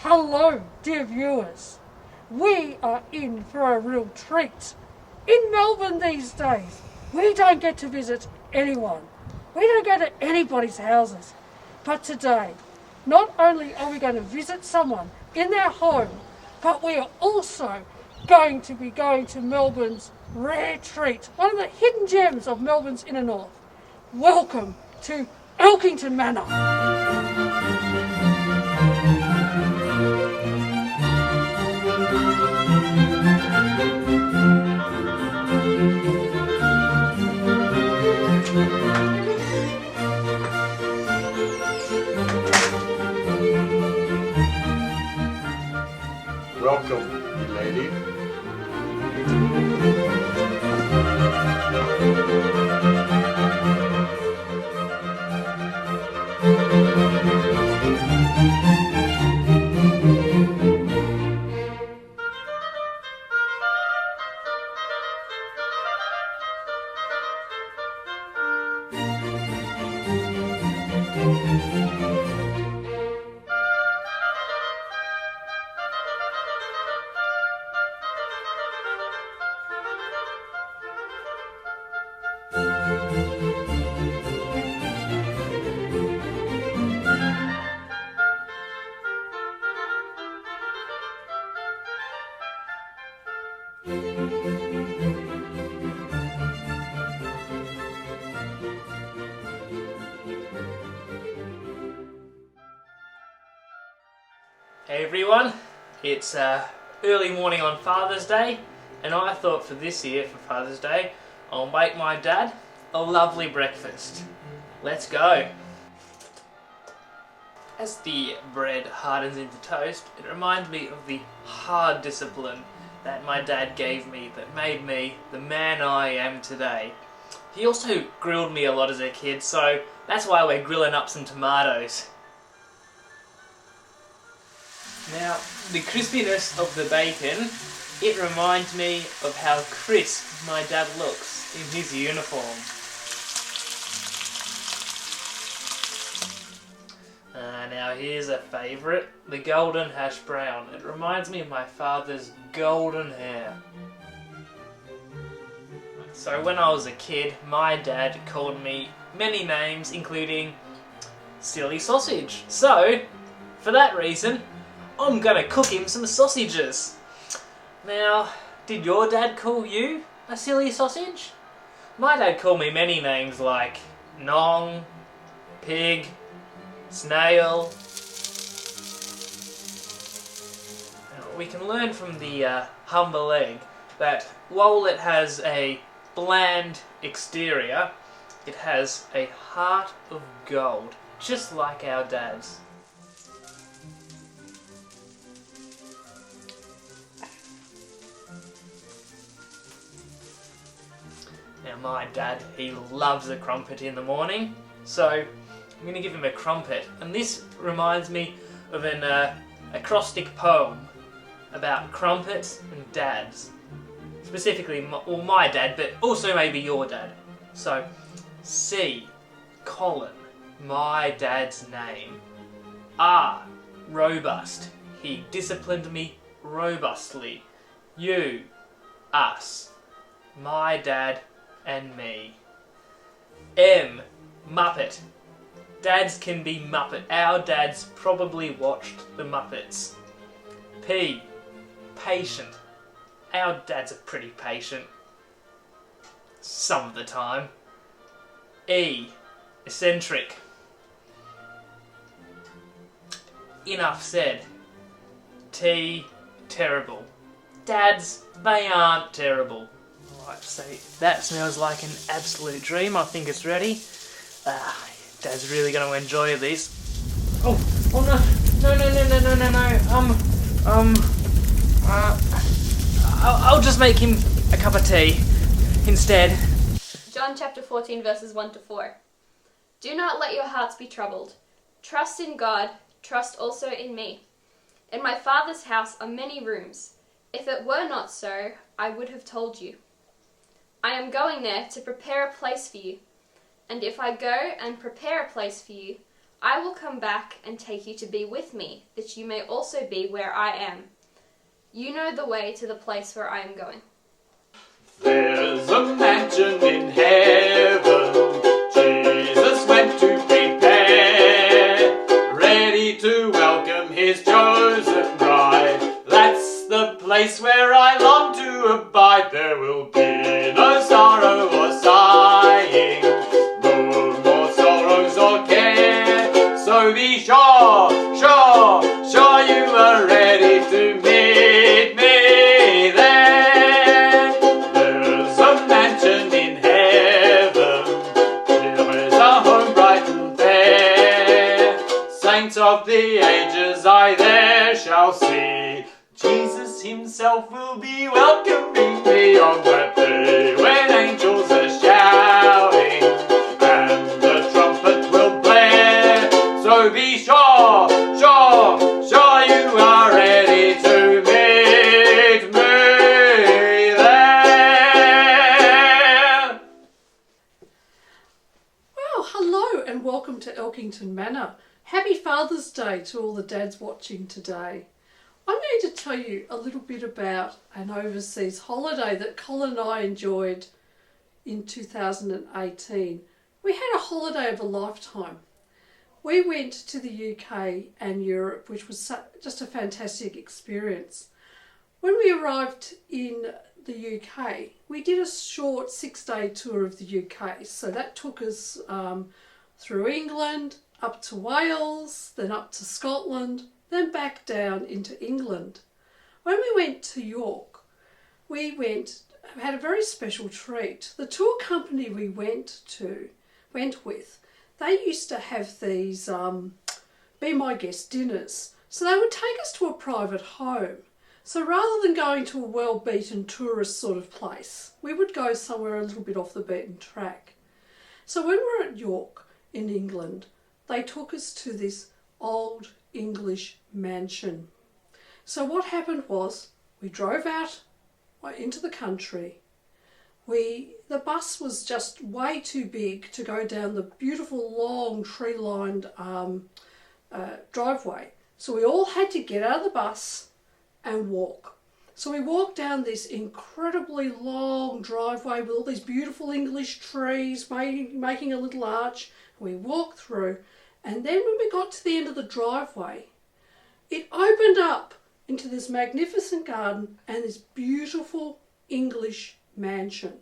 Hello, dear viewers. We are in for a real treat. In Melbourne these days, we don't get to visit anyone. We don't go to anybody's houses. But today, not only are we going to visit someone in their home, but we are also going to be going to Melbourne's rare treat, one of the hidden gems of Melbourne's inner north. Welcome to Elkington Manor. Welcome, lady. Hey everyone, it's early morning on Father's Day, and I thought for this year, for Father's Day, I'll make my dad a lovely breakfast. Let's go! As the bread hardens into toast, it reminds me of the hard discipline that my dad gave me that made me the man I am today. He also grilled me a lot as a kid, so that's why we're grilling up some tomatoes. Now, the crispiness of the bacon, it reminds me of how crisp my dad looks in his uniform. Now here's a favourite, the golden hash brown. It reminds me of my father's golden hair. So when I was a kid, my dad called me many names, including silly sausage. So, for that reason, I'm gonna cook him some sausages. Now, did your dad call you a silly sausage? My dad called me many names like Nong, Pig, Snail. Now, we can learn from the humble egg that while it has a bland exterior, it has a heart of gold, just like our dad's. Now my dad, he loves a crumpet in the morning, so I'm going to give him a crumpet. And this reminds me of an acrostic poem about crumpets and dads. Specifically, my dad, but also maybe your dad. So, C, Colin, my dad's name. R, robust, he disciplined me robustly. U, us, my dad and me. M, Muppet. Dads can be Muppet. Our dads probably watched the Muppets. P, patient. Our dads are pretty patient. Some of the time. E, eccentric. Enough said. T, terrible. Dads, they aren't terrible. Right, so that smells like an absolute dream. I think it's ready. Dad's really going to enjoy these. Oh no, I'll just make him a cup of tea instead. John chapter 14 verses 1 to 4. Do not let your hearts be troubled. Trust in God, trust also in me. In my Father's house are many rooms. If it were not so, I would have told you. I am going there to prepare a place for you. And if I go and prepare a place for you, I will come back and take you to be with me, that you may also be where I am. You know the way to the place where I am going." There's a mansion in heaven Jesus went to prepare, ready to welcome his chosen bride. That's the place where I long to abide. There will be no sorrow or sighing, no more sorrows or care. So be sure you are ready to meet me there. There's a mansion in heaven, there is a home bright and fair. Saints of the ages I there shall see. Jesus himself will be welcoming me on that day when angels are shouting and the trumpet will blare. So be sure you are ready to meet me there. Well, hello and welcome to Elkington Manor. Happy Father's Day to all the dads watching today. I'm going to tell you a little bit about an overseas holiday that Colin and I enjoyed in 2018. We had a holiday of a lifetime. We went to the UK and Europe, which was just a fantastic experience. When we arrived in the UK, we did a short 6-day tour of the UK. So that took us through England, up to Wales, then up to Scotland, then back down into England. When we went to York, we had a very special treat. The tour company we went with, they used to have these Be My Guest dinners. So they would take us to a private home. So rather than going to a well-beaten tourist sort of place, we would go somewhere a little bit off the beaten track. So when we were at York in England, they took us to this old English mansion. So what happened was we drove out into the country. The bus was just way too big to go down the beautiful long tree-lined driveway. So we all had to get out of the bus and walk. So we walked down this incredibly long driveway with all these beautiful English trees making a little arch. We walked through, and then when we got to the end of the driveway, it opened up into this magnificent garden and this beautiful English mansion.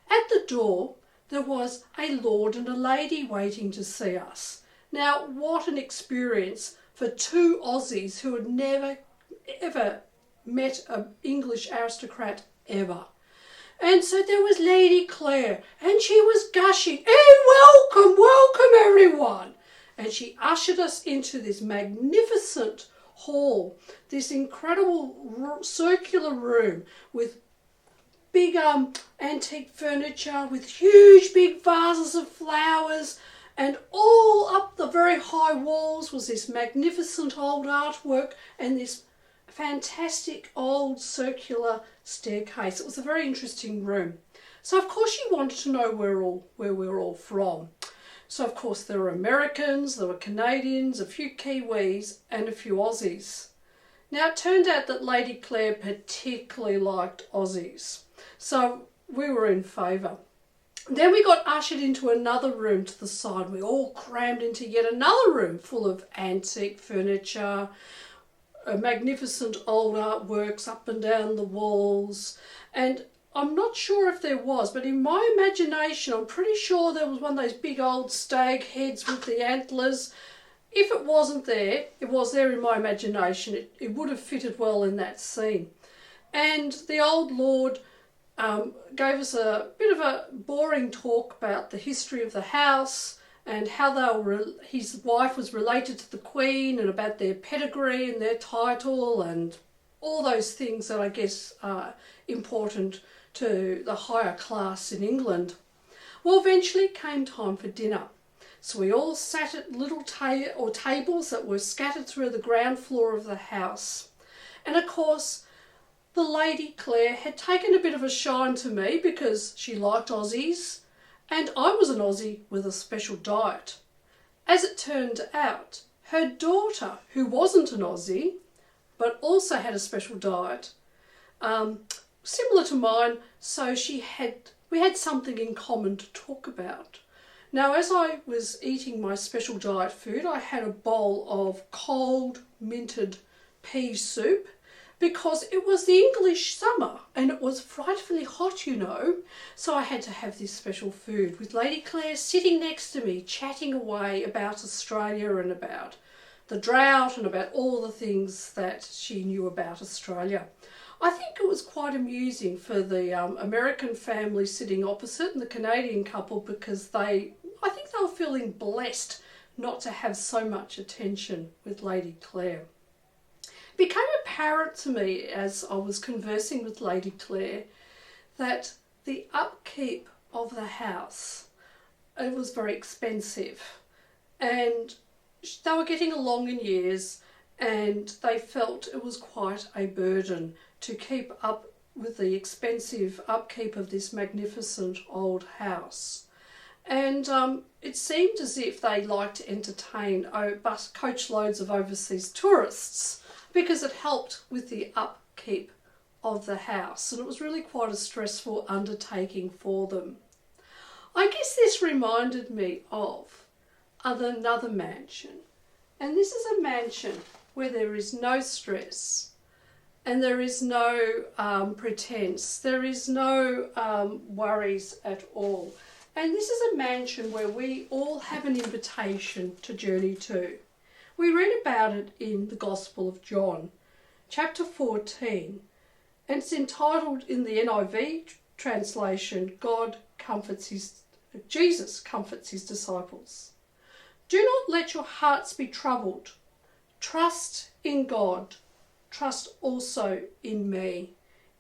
At the door, there was a lord and a lady waiting to see us. Now, what an experience for two Aussies who had never, ever met an English aristocrat ever. And so there was Lady Claire, and she was gushing, "Hey, welcome everyone!" And she ushered us into this magnificent hall, this incredible circular room with big antique furniture, with huge big vases of flowers, and all up the very high walls was this magnificent old artwork and this fantastic old circular staircase. It was a very interesting room. So of course you wanted to know where we were all from. So of course there were Americans, there were Canadians, a few Kiwis and a few Aussies. Now it turned out that Lady Claire particularly liked Aussies. So we were in favour. Then we got ushered into another room to the side. We all crammed into yet another room full of antique furniture, magnificent old artworks up and down the walls. And I'm not sure if there was, but in my imagination, I'm pretty sure there was one of those big old stag heads with the antlers. If it wasn't there, it was there in my imagination. It would have fitted well in that scene. And the old lord gave us a bit of a boring talk about the history of the house and how his wife was related to the Queen and about their pedigree and their title and all those things that I guess are important to the higher class in England. Well, eventually it came time for dinner. So we all sat at little tables that were scattered through the ground floor of the house. And of course, the Lady Claire had taken a bit of a shine to me because she liked Aussies, and I was an Aussie with a special diet. As it turned out, her daughter, who wasn't an Aussie, but also had a special diet, similar to mine, so we had something in common to talk about. Now, as I was eating my special diet food, I had a bowl of cold minted pea soup because it was the English summer and it was frightfully hot, you know. So I had to have this special food with Lady Claire sitting next to me, chatting away about Australia and about the drought and about all the things that she knew about Australia. I think it was quite amusing for the American family sitting opposite and the Canadian couple, because I think they were feeling blessed not to have so much attention with Lady Claire. It became apparent to me as I was conversing with Lady Claire that the upkeep of the house, it was very expensive, and they were getting along in years and they felt it was quite a burden to keep up with the expensive upkeep of this magnificent old house. And it seemed as if they liked to entertain coach loads of overseas tourists because it helped with the upkeep of the house, and it was really quite a stressful undertaking for them. I guess this reminded me of another mansion, and this is a mansion where there is no stress and there is no pretense, there is no worries at all. And this is a mansion where we all have an invitation to journey to. We read about it in the Gospel of John, chapter 14, and it's entitled in the NIV translation, Jesus comforts his disciples. Do not let your hearts be troubled. Trust in God. Trust also in me.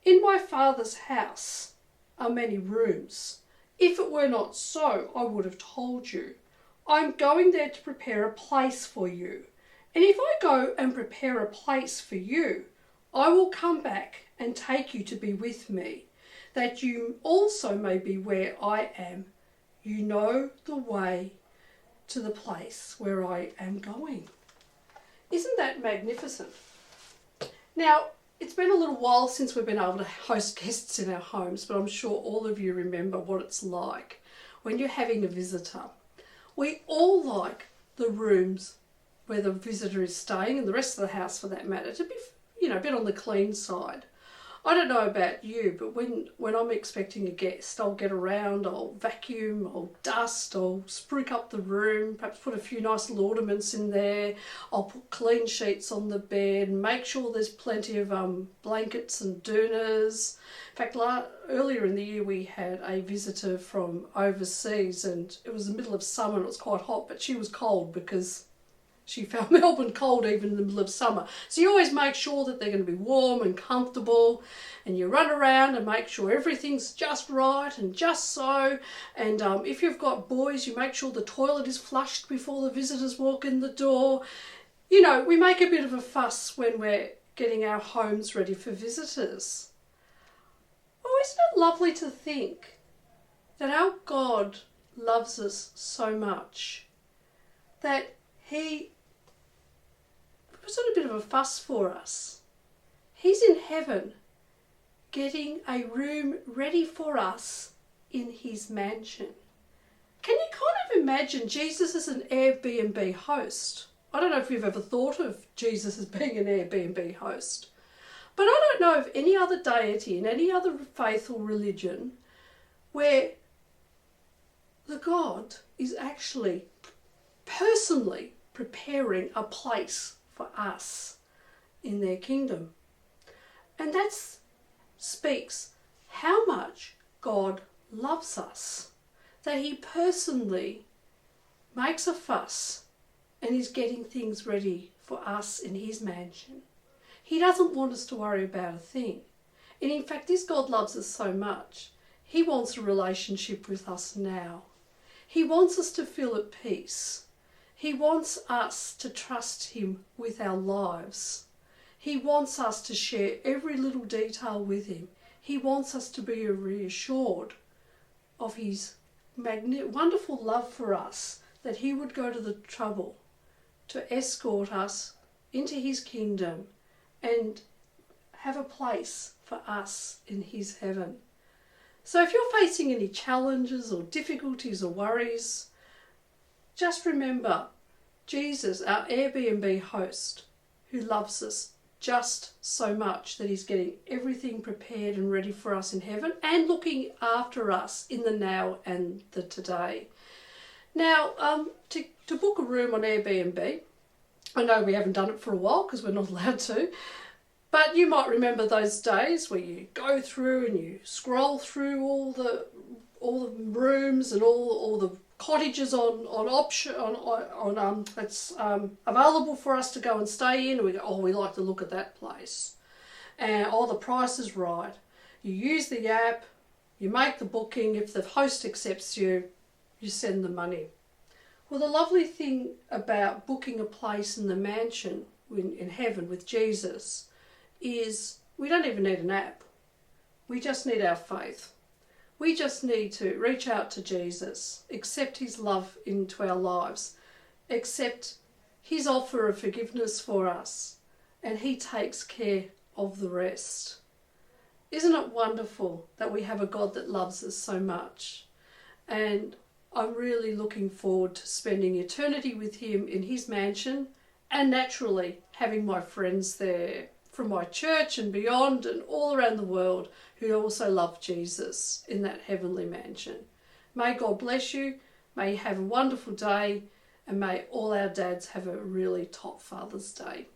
In my Father's house are many rooms. If it were not so, I would have told you. I am going there to prepare a place for you. And if I go and prepare a place for you, I will come back and take you to be with me, that you also may be where I am. You know the way to the place where I am going. Isn't that magnificent? Now, it's been a little while since we've been able to host guests in our homes, but I'm sure all of you remember what it's like when you're having a visitor. We all like the rooms where the visitor is staying, and the rest of the house for that matter, to be, a bit on the clean side. I don't know about you, but when I'm expecting a guest, I'll get around, I'll vacuum, I'll dust, I'll spruik up the room, perhaps put a few nice little ornaments in there, I'll put clean sheets on the bed, make sure there's plenty of blankets and doonas. In fact, earlier in the year we had a visitor from overseas, and it was the middle of summer and it was quite hot, but she was cold because she found Melbourne cold even in the middle of summer. So you always make sure that they're going to be warm and comfortable, and you run around and make sure everything's just right and just so. And if you've got boys, you make sure the toilet is flushed before the visitors walk in the door. We make a bit of a fuss when we're getting our homes ready for visitors. Oh, isn't it lovely to think that our God loves us so much that He puts on a bit of a fuss for us. He's in heaven getting a room ready for us in his mansion. Can you kind of imagine Jesus as an Airbnb host? I don't know if you've ever thought of Jesus as being an Airbnb host, but I don't know of any other deity in any other faith or religion where the God is actually personally preparing a place for us in their kingdom. And that speaks how much God loves us, that he personally makes a fuss and is getting things ready for us in his mansion. He doesn't want us to worry about a thing. And in fact, this God loves us so much, he wants a relationship with us now. He wants us to feel at peace. He wants us to trust him with our lives. He wants us to share every little detail with him. He wants us to be reassured of his wonderful love for us, that he would go to the trouble to escort us into his kingdom and have a place for us in his heaven. So if you're facing any challenges or difficulties or worries, just remember Jesus, our Airbnb host, who loves us just so much that he's getting everything prepared and ready for us in heaven and looking after us in the now and the today. Now, to book a room on Airbnb, I know we haven't done it for a while because we're not allowed to, but you might remember those days where you go through and you scroll through all the rooms and all the cottages that's available for us to go and stay in. We go, oh, we like to look at that place, and the price is right. You use the app, you make the booking. If the host accepts you, you send the money. Well, the lovely thing about booking a place in the mansion in heaven with Jesus is we don't even need an app. We just need our faith. We just need to reach out to Jesus, accept his love into our lives, accept his offer of forgiveness for us, and he takes care of the rest. Isn't it wonderful that we have a God that loves us so much? And I'm really looking forward to spending eternity with him in his mansion, and naturally having my friends there from my church and beyond and all around the world who also love Jesus in that heavenly mansion. May God bless you, may you have a wonderful day, and may all our dads have a really top Father's Day.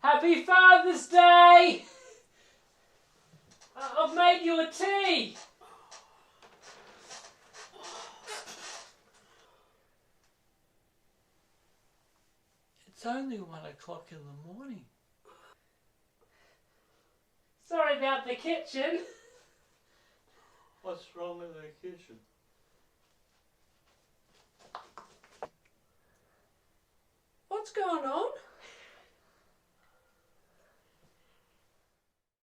Happy Father's Day! I've made you a tea! It's only 1 o'clock in the morning. Sorry about the kitchen. What's wrong with the kitchen? What's going on?